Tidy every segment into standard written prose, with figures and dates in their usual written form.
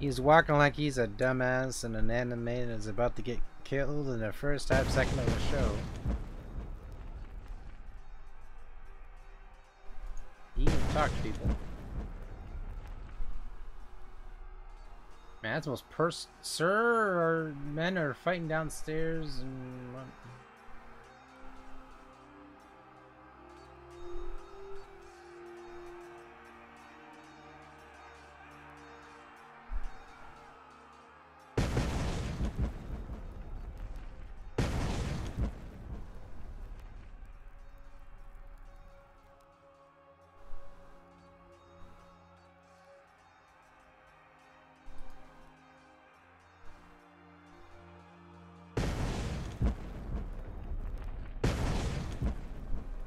He's walking like he's a dumbass and an anime and is about to get killed in the first half second of the show. He even talk to people. Man, that's the most Sir, our men are fighting downstairs and...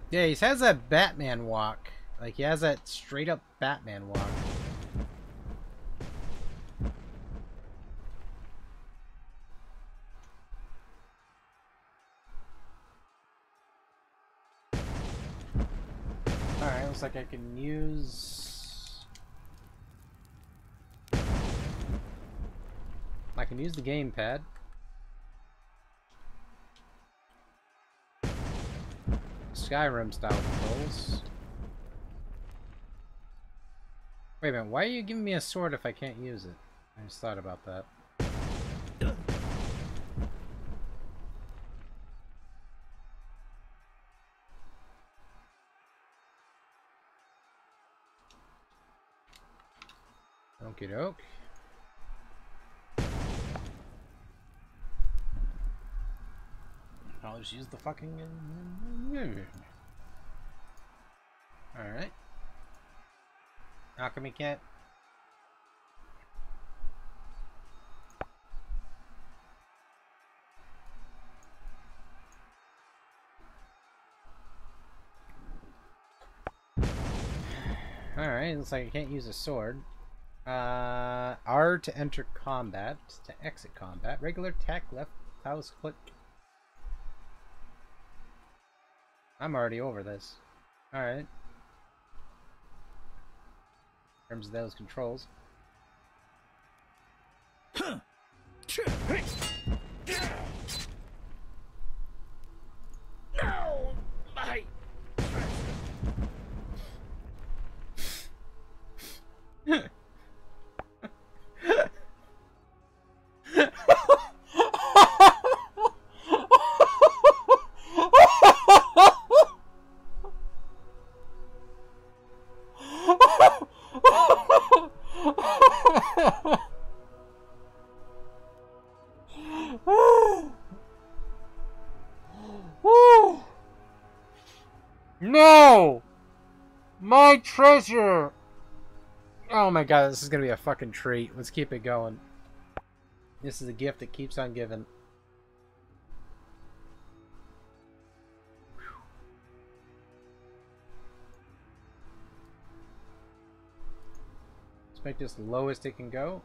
Yeah, he has that Batman walk. Like, he has that straight up Batman walk. Alright, looks like I can use... I can use the gamepad. Skyrim style controls. Wait a minute, why are you giving me a sword if I can't use it? I just thought about that. Okie doke. I'll just use the fucking... Alright. How come we can't... Alright, looks like I can't use a sword. R to enter combat, to exit combat. Regular attack, left mouse click. I'm already over this. Alright. In terms of those controls. No! My... No! My treasure! Oh my god, this is gonna be a fucking treat. Let's keep it going. This is a gift that keeps on giving. Let's make this lowest it can go.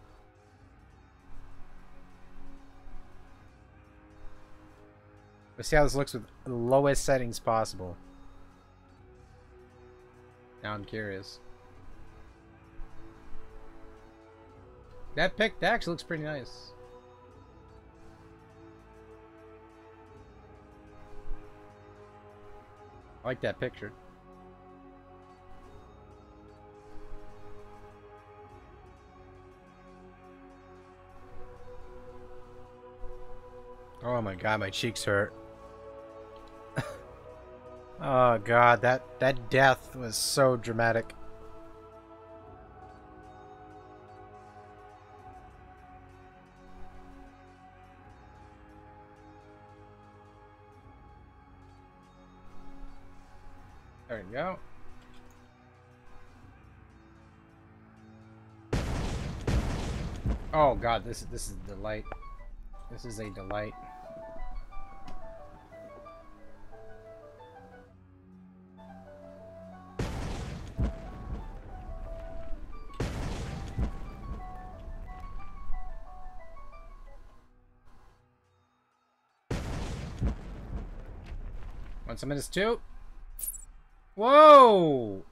Let's see how this looks with the lowest settings possible. Now I'm curious. That actually looks pretty nice. I like that picture. Oh my god, my cheeks hurt. Oh god, that death was so dramatic. There we go. Oh god, this is a delight. This is a delight. Want some of this too? Whoa!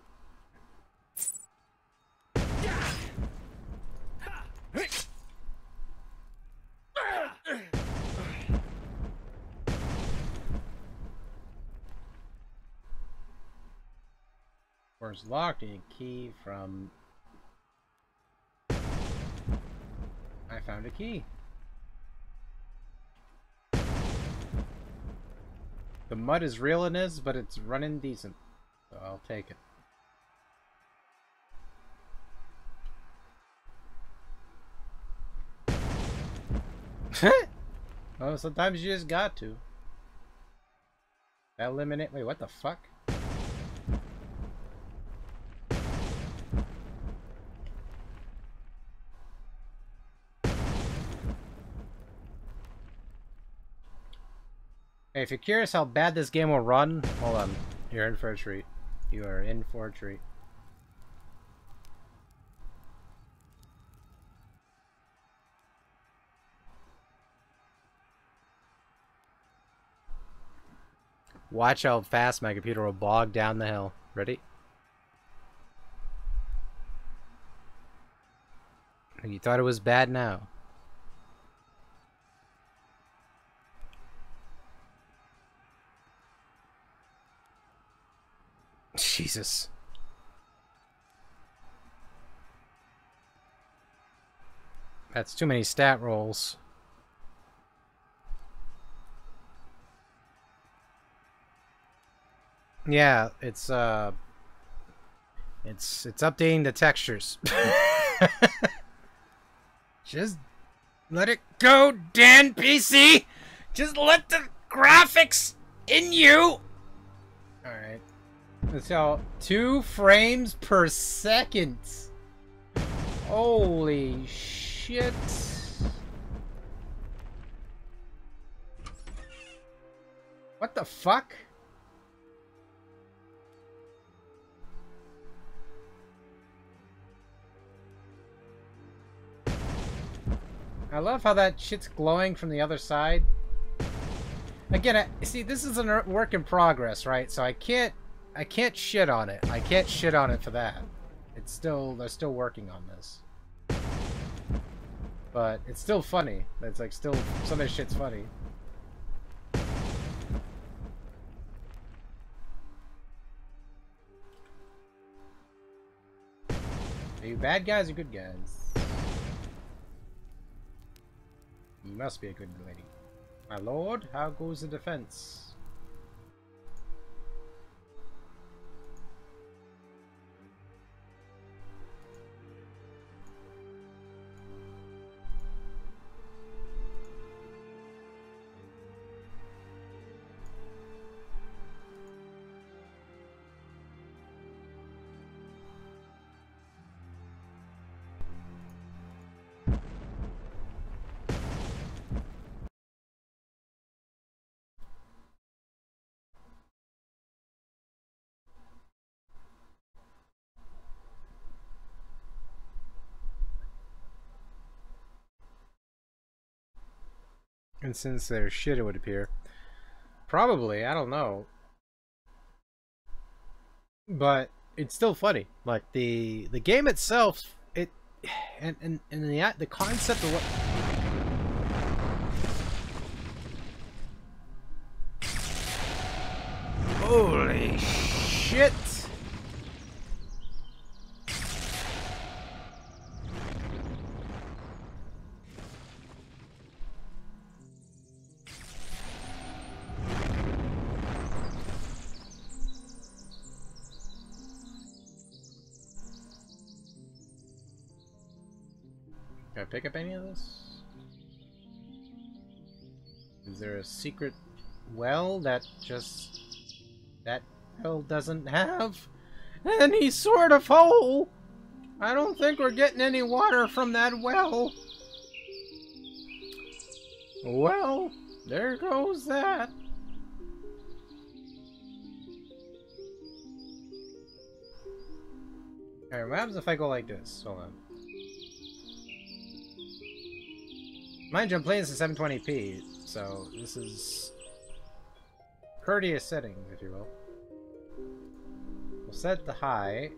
Door's locked. Need a key from... I found a key. The mud is real in this, but it's running decent. So I'll take it. Well, sometimes you just got to. Eliminate... Wait, what the fuck? Hey, if you're curious how bad this game will run, hold on. You're in for a treat. You are in for a treat. Watch how fast my computer will bog down the hill. Ready? You thought it was bad now. Jesus. That's too many stat rolls. Yeah, it's updating the textures. Just let it go, Dan PC. Just let the graphics in you. Alright. So 2 frames per second. Holy shit. What the fuck? I love how that shit's glowing from the other side. Again, see, this is a work in progress, right? So I can't shit on it. I can't shit on it for that. It's still, they're still working on this. But it's still funny. It's like still, some of this shit's funny. Are you bad guys or good guys? You must be a good lady. My lord, how goes the defense? And since there's shit, it would appear. Probably, I don't know. But it's still funny. Like the game itself, it and the concept of what. Holy shit! Can I pick up any of this? Is there a secret well that just... that well doesn't have any sort of hole? I don't think we're getting any water from that well. Well, there goes that. Alright, what happens if I go like this? Hold on. Mind you, I'm playing this at 720p, so this is courteous settings, if you will. We'll set the high.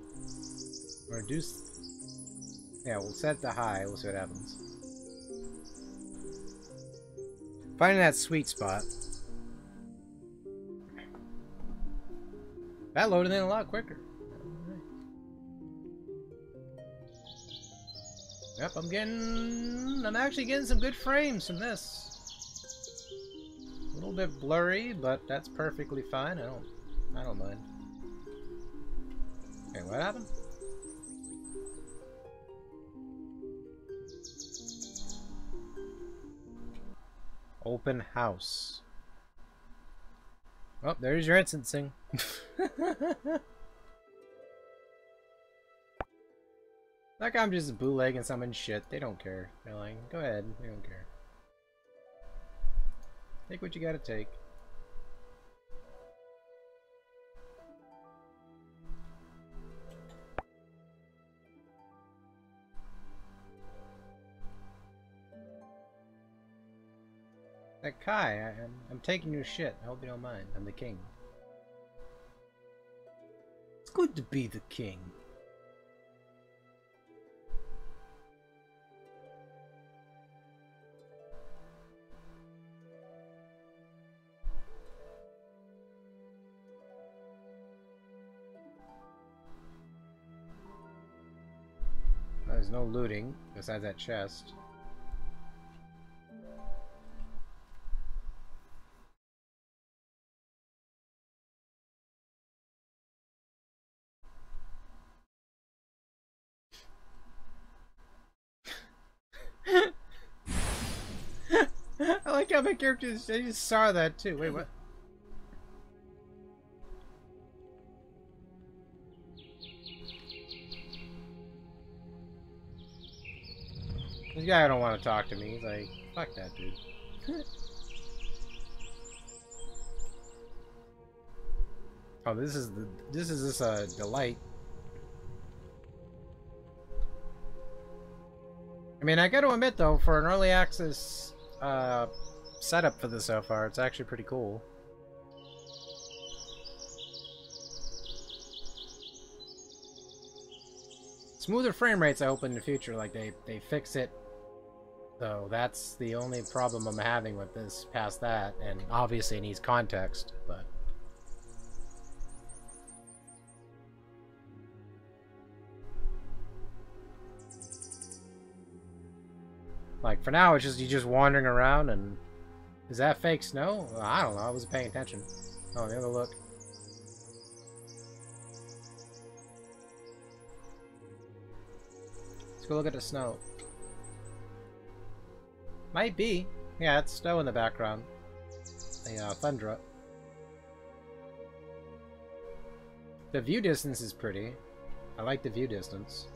Reduce. Yeah, we'll set the high. We'll see what happens. Finding that sweet spot. That loaded in a lot quicker. Alright. Yep, I'm actually getting some good frames from this. A little bit blurry, but that's perfectly fine. I don't mind. Okay, what happened? Open house. Oh, there's your instancing. Like I'm just bootlegging someone's shit. They don't care. They're like, go ahead. They don't care. Take what you gotta take. Like, Kai, I'm taking your shit. I hope you don't mind. I'm the king. It's good to be the king. There's no looting besides that chest. I like how my characters, I just saw that too. Wait, what? This guy don't want to talk to me. He's like, fuck that dude. Oh, this is this delight. I mean, I got to admit though, for an early access setup for this so far, it's actually pretty cool. Smoother frame rates, I hope in the future, like they fix it. So that's the only problem I'm having with this. Past that, and obviously it needs context, but. Like, for now, it's just you just wandering around, and... Is that fake snow? Well, I don't know, I wasn't paying attention. Oh, the other look. Let's go look at the snow. Might be. Yeah, it's snow in the background. The tundra. The view distance is pretty. I like the view distance.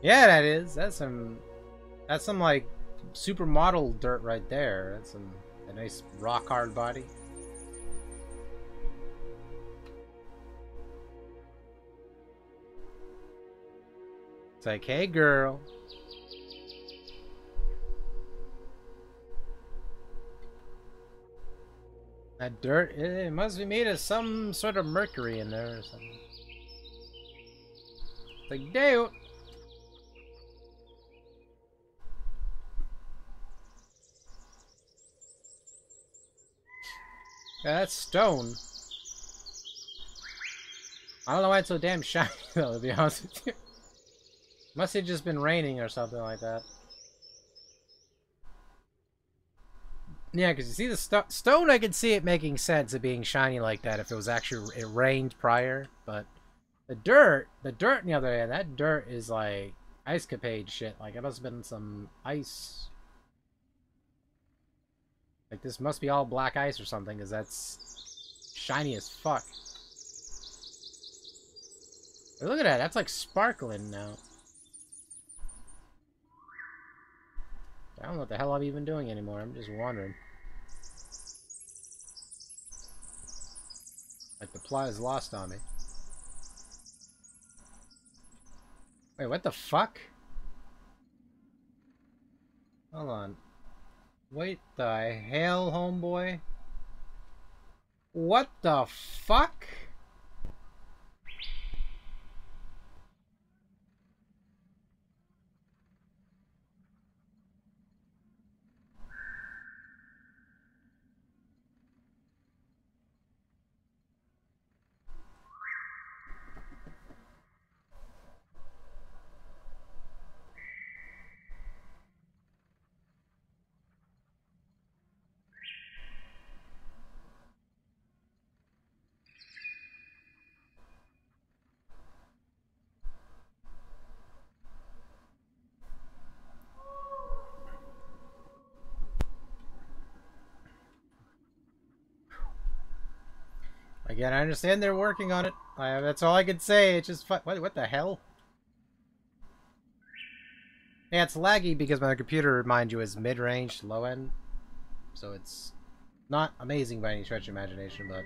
Yeah, that is. That's some like supermodel dirt right there. That's a nice rock hard body. It's like, hey girl. That dirt, it must be made of some sort of mercury in there or something. It's like, dude. Yeah, that's stone. I don't know why it's so damn shiny though, to be honest with you. Must have just been raining or something like that. Yeah, because you see the stone, I could see it making sense of being shiny like that if it was actually, it rained prior, but the dirt on the other hand, that dirt is like ice capade shit. Like, it must have been some ice. Like, this must be all black ice or something, because that's shiny as fuck. But look at that, that's like sparkling now. I don't know what the hell I'm even doing anymore, I'm just wandering. Like the plot is lost on me. Wait, what the fuck? Hold on. Wait the hell, homeboy? What the fuck? Again, I understand they're working on it. That's all I can say. It's just what the hell? Yeah, it's laggy because my computer, mind you, is mid-range to low-end. So it's not amazing by any stretch of imagination, but...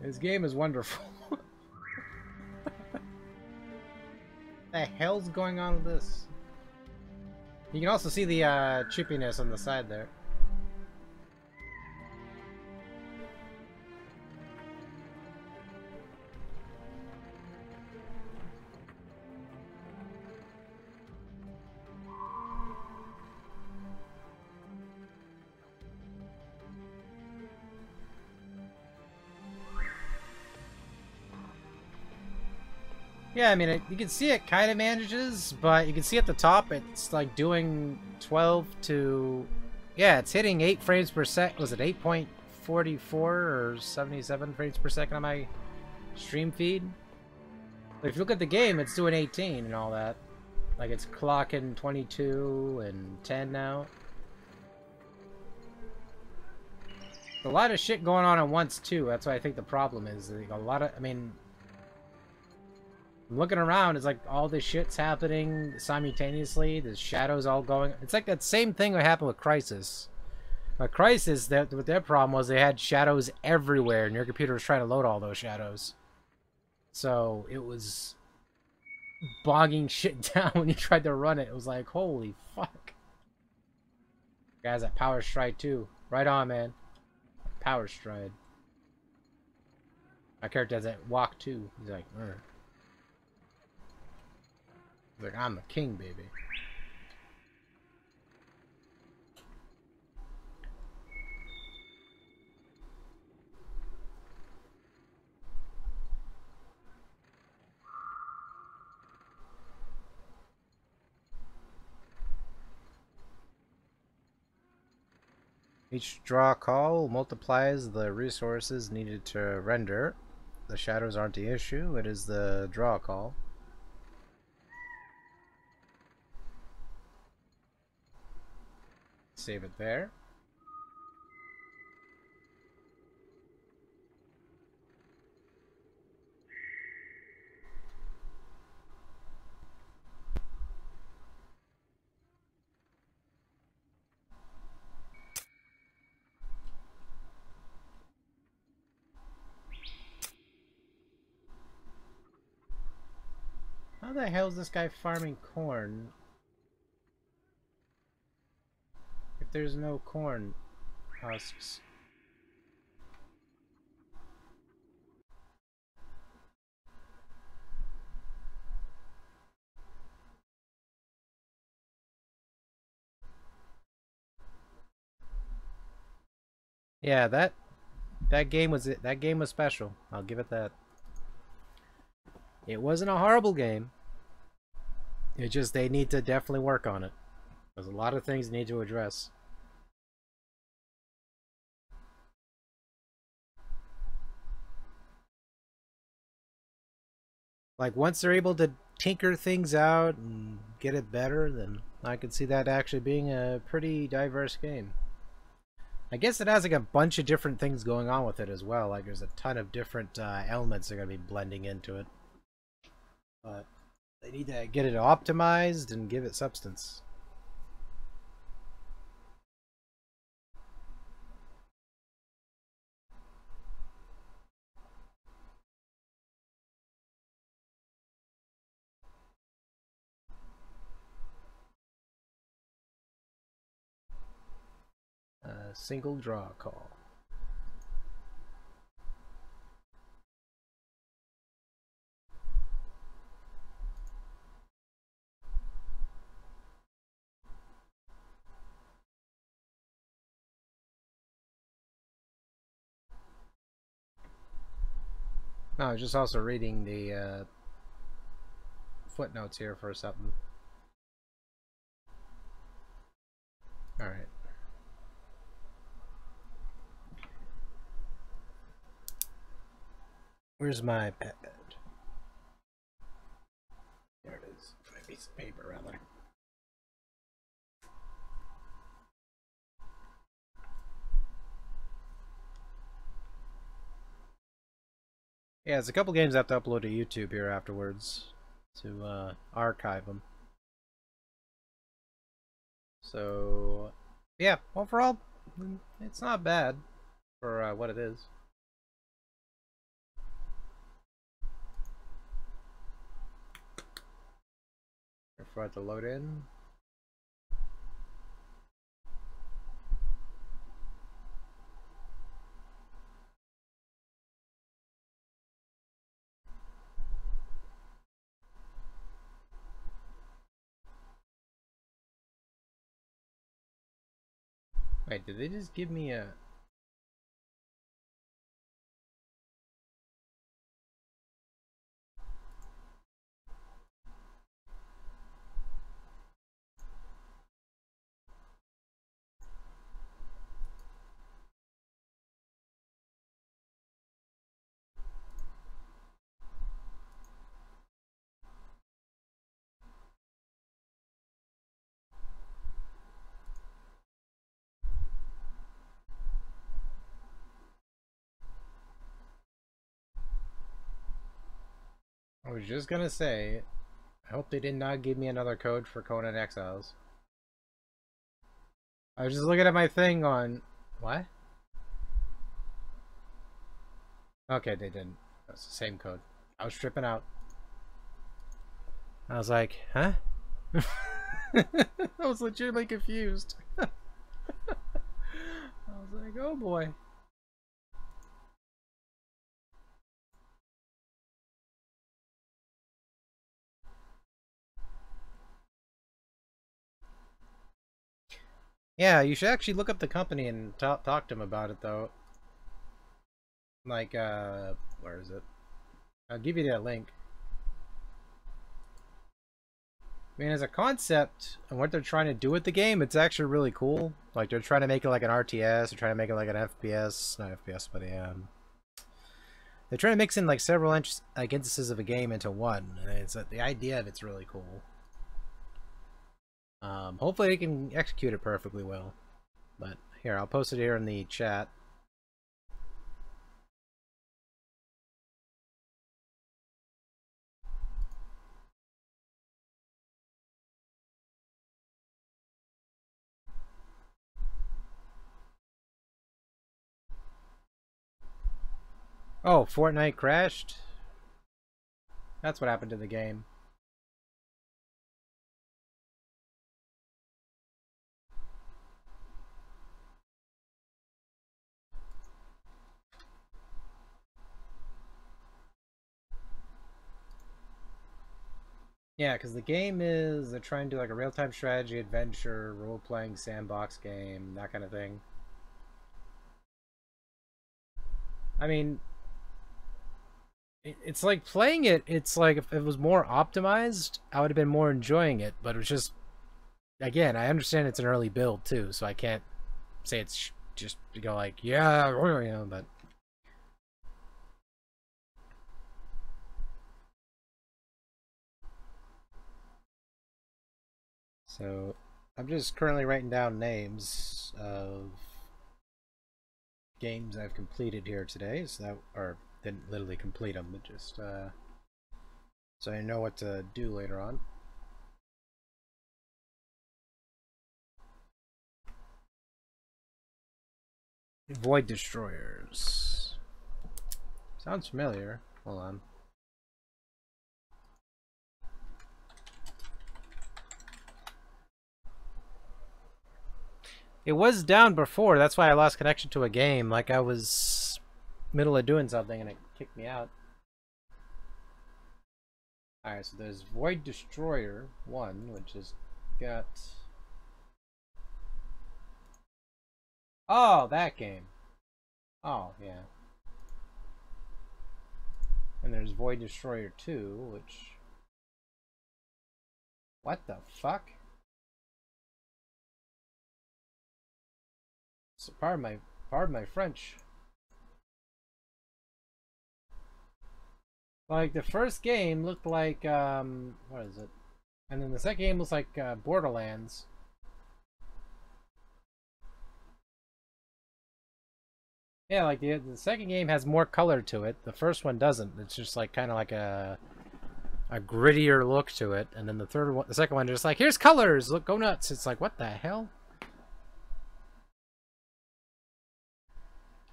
This game is wonderful. What the hell's going on with this? You can also see the chippiness on the side there. Yeah, I mean, you can see it kind of manages, but you can see at the top it's like doing 12 to... Yeah, it's hitting 8 frames per second. Was it 8.44 or 77 frames per second on my stream feed? But if you look at the game, it's doing 18 and all that. Like, it's clocking 22 and 10 now. A lot of shit going on at once, too. That's why I think the problem is. Like, a lot of... I mean... Looking around, it's like all this shit's happening simultaneously. There's shadows all going. It's like that same thing that happened with Crysis. But Crysis, what their problem was, they had shadows everywhere, and your computer was trying to load all those shadows. So it was bogging shit down when you tried to run it. It was like, holy fuck. Guys, that Power Stride too. Right on, man. Power Stride. My character has that walk too. He's like, Urgh. Like, I'm the king, baby. Each draw call multiplies the resources needed to render. The shadows aren't the issue, it is the draw call. Save it there. How the hell is this guy farming corn if there's no corn husks? Yeah, that game was it. That game was special. I'll give it that. It wasn't a horrible game. It just they need to definitely work on it. There's a lot of things they need to address. Like once they're able to tinker things out and get it better, then I could see that actually being a pretty diverse game. I guess it has like a bunch of different things going on with it as well. Like there's a ton of different elements that are going to be blending into it. But they need to get it optimized and give it substance. Single draw call. No, I was just also reading the footnotes here for something. Alright. Where's my pet bed? There it is. My piece of paper, rather. Yeah, there's a couple games I have to upload to YouTube here afterwards to archive them. So, yeah, overall, it's not bad for what it is. For it to load in. Wait, did they just give me a... I was just gonna say, I hope they did not give me another code for Conan Exiles. I was just looking at my thing on... What? Okay, they didn't. That's the same code. I was tripping out. I was like, huh? I was legitimately confused. I was like, oh boy. Yeah, you should actually look up the company and talk to them about it, though. Like, where is it? I'll give you that link. I mean, as a concept and what they're trying to do with the game, it's actually really cool. Like, they're trying to make it like an RTS, they're trying to make it like an FPS, not FPS, but they're trying to mix in like several instances of a game into one. And it's the idea of it's really cool. Hopefully they can execute it perfectly well. But here, I'll post it here in the chat. Oh, Fortnite crashed? That's what happened to the game. Yeah, because the game is, they're trying to do like a real-time strategy, adventure, role-playing sandbox game, that kind of thing. I mean, it's like playing it, it's like if it was more optimized, I would have been more enjoying it, but it was just, again, I understand it's an early build too, so I can't say it's just to go like, yeah, you know, but... So, I'm just currently writing down names of games I've completed here today, so that, or didn't literally complete them, but just so I know what to do later on. Void Destroyers. Sounds familiar. Hold on. It was down before, that's why I lost connection to a game. Like I was middle of doing something and it kicked me out. Alright, so there's Void Destroyer 1, which has got... Oh, that game. Oh, yeah. And there's Void Destroyer 2, which... What the fuck? So pardon my French. Like the first game looked like what is it? And then the second game was like Borderlands. Yeah, like the second game has more color to it. The first one doesn't. It's just like kind of like a grittier look to it, and then the second one, just like, here's colors, look, go nuts. It's like, what the hell?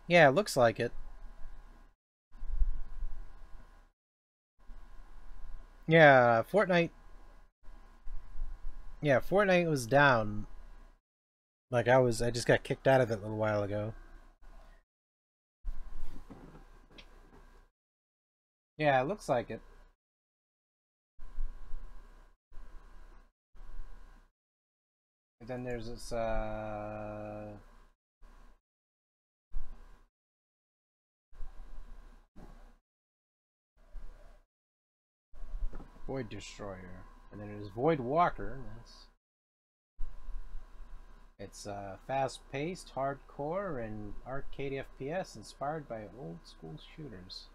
Yeah, it looks like it. Yeah, Fortnite. Yeah, Fortnite was down. Like I just got kicked out of it a little while ago. Yeah, it looks like it. And then there's this Void Destroyer, and then there's Void Walker. It's fast-paced, hardcore, and arcade FPS inspired by old-school shooters.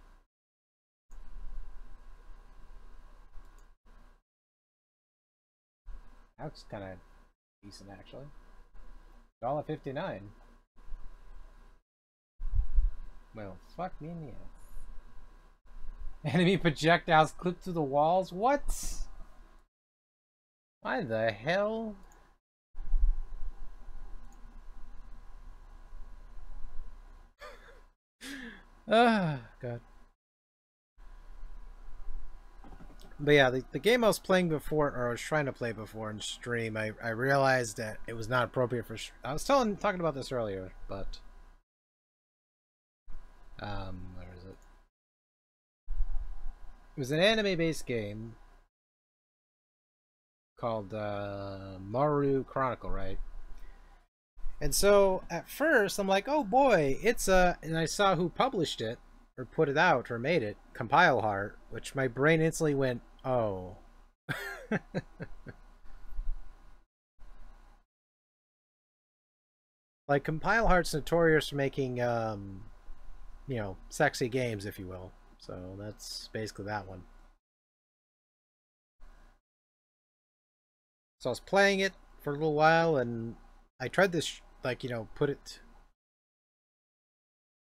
That looks kind of decent, actually. $1.59. Well, fuck me in the ass. Enemy projectiles clipped through the walls? What? Why the hell? Ah, God. But yeah, the game I was playing before, or I was trying to play before in stream, I realized that it was not appropriate for... I was talking about this earlier, but... where is it? It was an anime-based game called Maru Chronicle, right? And so at first I'm like, oh boy, it's and I saw who published it or put it out or made it, Compile Heart, which my brain instantly went, oh. Like, Compile Heart's notorious for making you know, sexy games, if you will. So that's basically that one. So I was playing it for a little while, and I tried this, like, you know, put it...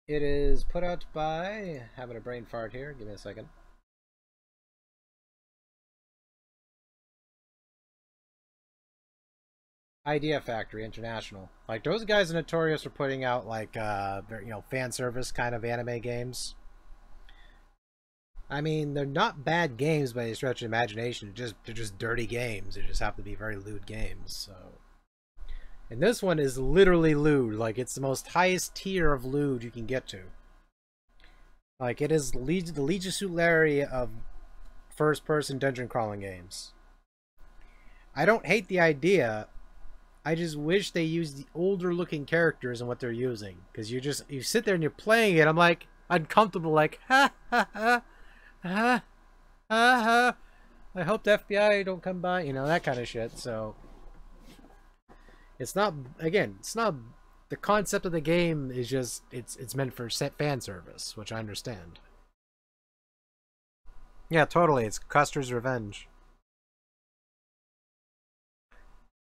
It is put out by... Having a brain fart here. Give me a second. Idea Factory International. Like, those guys are notorious for putting out, like, you know, fan service kind of anime games. I mean, they're not bad games by any stretch of imagination. They're just dirty games. They just have to be very lewd games. So, and this one is literally lewd. Like, it's the most highest tier of lewd you can get to. Like, it is the Ellaria of first-person dungeon crawling games. I don't hate the idea. I just wish they used the older-looking characters in what they're using, because you sit there and you're playing it. I'm like uncomfortable, like ha ha ha. Ha ha ha. I hope the FBI don't come by, you know, that kind of shit. So it's not, again, it's not, the concept of the game is just, it's meant for fan service, which I understand. Yeah, totally. It's Custer's Revenge.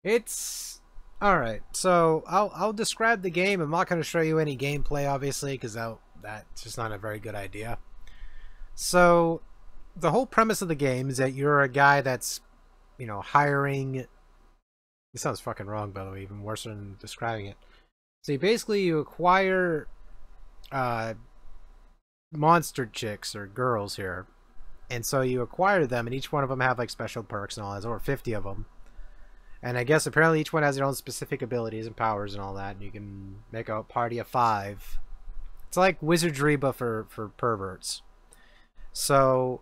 It's all right. So I'll describe the game. I'm not going to show you any gameplay, obviously, because that's just not a very good idea. So the whole premise of the game is that you're a guy that's, you know, hiring... It sounds fucking wrong, by the way, even worse than describing it. So you acquire monster chicks or girls here. And so you acquire them, and each one of them have like special perks and all that. There's over 50 of them. And I guess apparently each one has their own specific abilities and powers and all that. And you can make a party of 5. It's like wizardry, but for perverts. So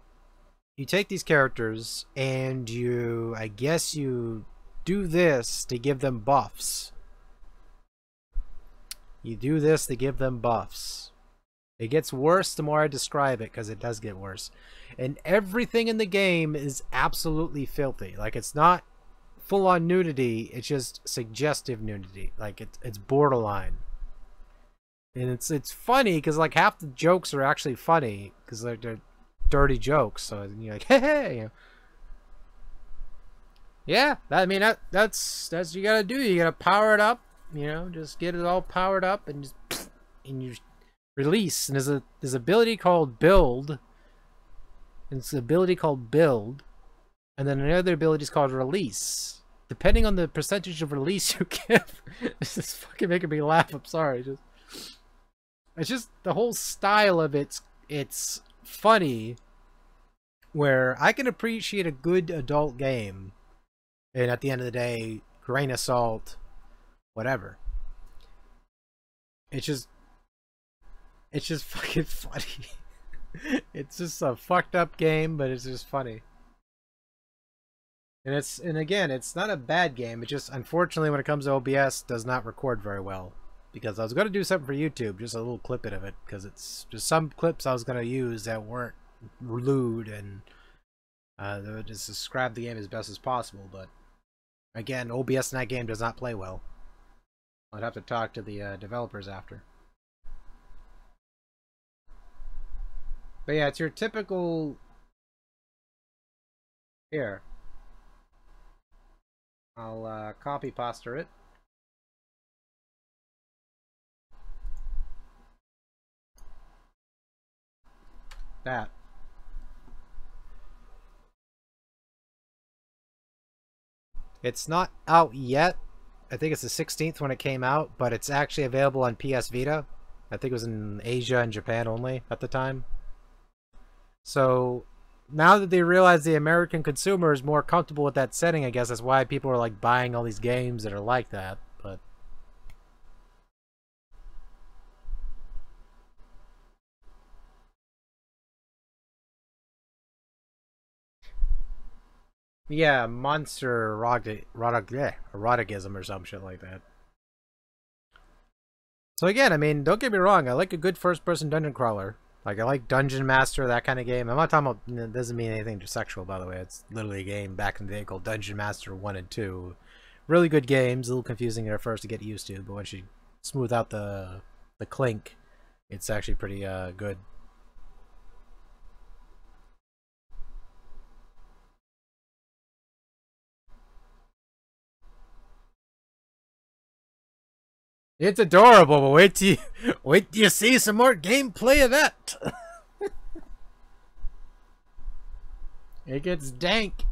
you take these characters and I guess you do this to give them buffs. You do this to give them buffs. It gets worse the more I describe it, because it does get worse. And everything in the game is absolutely filthy. Like, it's not full-on nudity, it's just suggestive nudity. Like, it's borderline. And it's funny, because like half the jokes are actually funny, because they're dirty jokes. So you're like, hey, you know. Yeah, I mean that's what you gotta do. You gotta power it up, you know, just get it all powered up, and Release, and there's ability called build, and it's an ability called build, and then another ability is called release. Depending on the percentage of release you give, this is fucking making me laugh. I'm sorry. It's just the whole style of it's funny, where I can appreciate a good adult game, and at the end of the day, grain of salt, whatever. It's just fucking funny. It's just a fucked up game, but it's just funny. And again, it's not a bad game. It just, unfortunately, when it comes to OBS, does not record very well. Because I was going to do something for YouTube, just a little clip of it, because it's just some clips I was going to use that weren't lewd, and just describe the game as best as possible. But again, OBS in that game does not play well. I'd have to talk to the developers after. But yeah, it's your typical... Here. I'll copy paste it. That. It's not out yet. I think it's the 16th when it came out, but it's actually available on PS Vita. I think it was in Asia and Japan only at the time. So now that they realize the American consumer is more comfortable with that setting, I guess that's why people are like buying all these games that are like that. But yeah, monster eroticism or some shit like that. So again, I mean, don't get me wrong, I like a good first-person dungeon crawler. Like, I like Dungeon Master, that kind of game. I'm not talking about... It doesn't mean anything sexual, by the way. It's literally a game back in the day called Dungeon Master 1 and 2. Really good games. A little confusing at first to get used to, but once you smooth out the clink, it's actually pretty good. It's adorable, but wait till you see some more gameplay of that. It gets dank.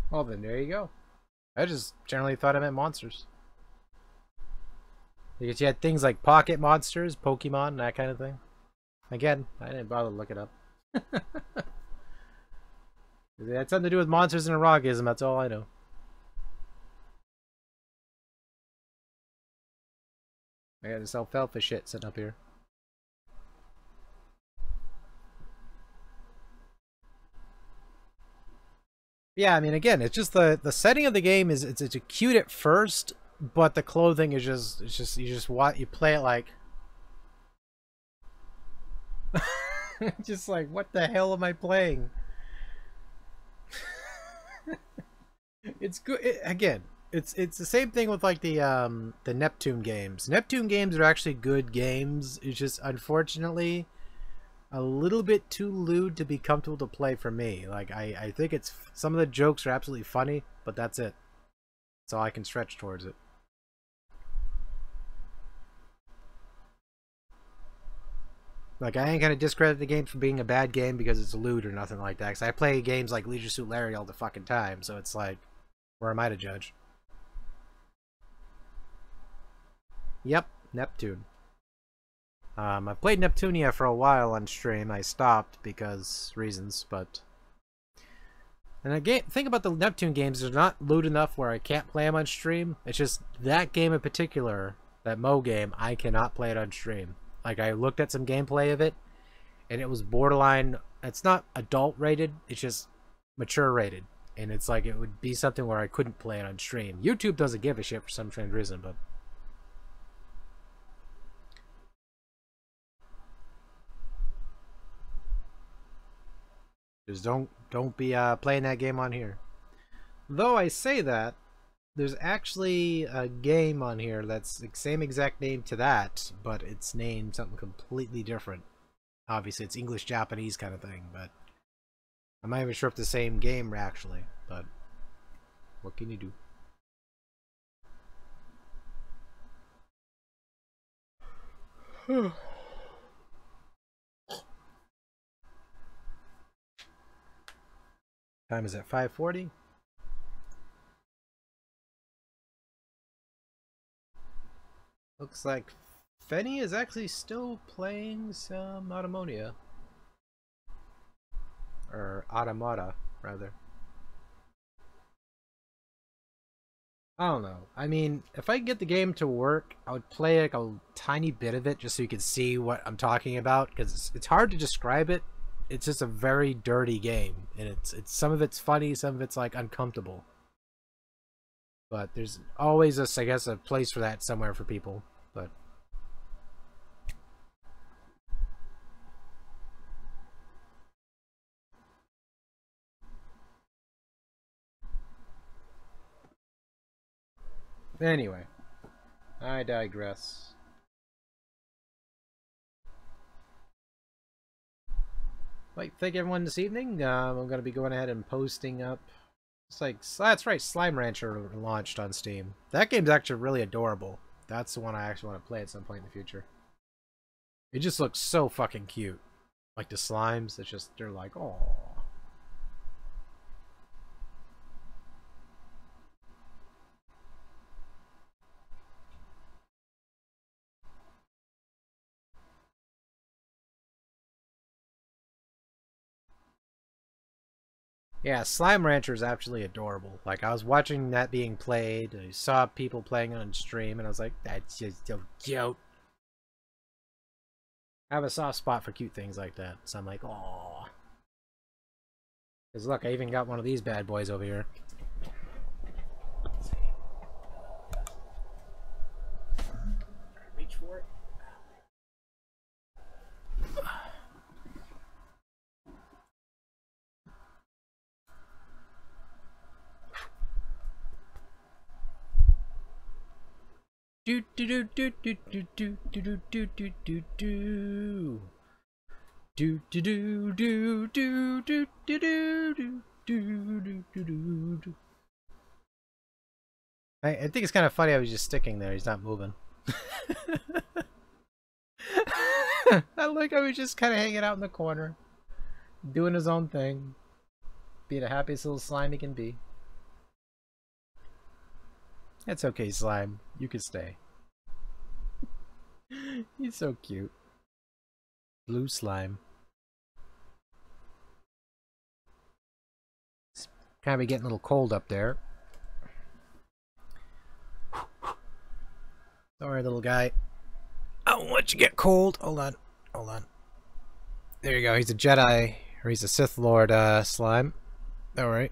Well then, there you go. I just generally thought I meant monsters. Because you had things like pocket monsters, Pokemon, that kind of thing. Again, I didn't bother to look it up. It had something to do with monsters and eroticism, that's all I know. I got this alfalfa shit sitting up here. Yeah, I mean, again, it's just the setting of the game is it's cute at first, but the clothing is just you play it like just like, what the hell am I playing? It's good. Again, it's the same thing with like the Neptune games. Neptune games are actually good games. It's just unfortunately a little bit too lewd to be comfortable to play for me. Like I think it's some of the jokes are absolutely funny, but that's it. That's all I can stretch towards it. Like, I ain't gonna discredit the game for being a bad game because it's lewd or nothing like that. Because I play games like Leisure Suit Larry all the fucking time, so it's like, where am I to judge? Yep, Neptune. I played Neptunia for a while on stream. I stopped because reasons, but... And again, think about the Neptune games, they're not lewd enough where I can't play them on stream. It's just that game in particular, that Mo game, I cannot play it on stream. Like, I looked at some gameplay of it, and it was borderline... It's not adult rated, it's just mature rated. And it's like, it would be something where I couldn't play it on stream. YouTube doesn't give a shit for some strange reason, but... Just don't be playing that game on here. Though I say that, There's actually a game on here that's the same exact name to that, but it's named something completely different. Obviously, it's English-Japanese kind of thing, but I'm not even sure if the same game actually, but what can you do? Time is at 5:40. Looks like Fenny is actually still playing some Automonia. Or Automata, rather. I don't know. I mean, if I could get the game to work, I would play like a tiny bit of it just so you could see what I'm talking about, because it's hard to describe it. It's just a very dirty game, and it's some of it's funny, some of it's like uncomfortable. But there's always I guess a place for that somewhere for people. But anyway, I digress. Like, thank everyone this evening. I'm gonna be going ahead and posting up. It's like, that's right, Slime Rancher launched on Steam. That game's actually really adorable. That's the one I actually want to play at some point in the future. It just looks so fucking cute. Like the slimes, it's just, they're like, oh. Yeah, Slime Rancher is absolutely adorable. Like, I was watching that being played, I saw people playing on stream, and I was like, that's just so cute. I have a soft spot for cute things like that, so I'm like, oh. Because look, I even got one of these bad boys over here. Reach for it. Do do do do do do do do do do do do. Do do do do do do do do do do do do do. I think it's kind of funny. I was just sticking there. He's not moving. I like how he's just kind of hanging out in the corner, doing his own thing, being the happiest little slime he can be. It's okay, Slime. You can stay. He's so cute. Blue slime. It's kind of getting a little cold up there. Sorry, little guy. I don't want you to get cold. Hold on. Hold on. There you go. He's a Jedi. Or he's a Sith Lord slime. Alright.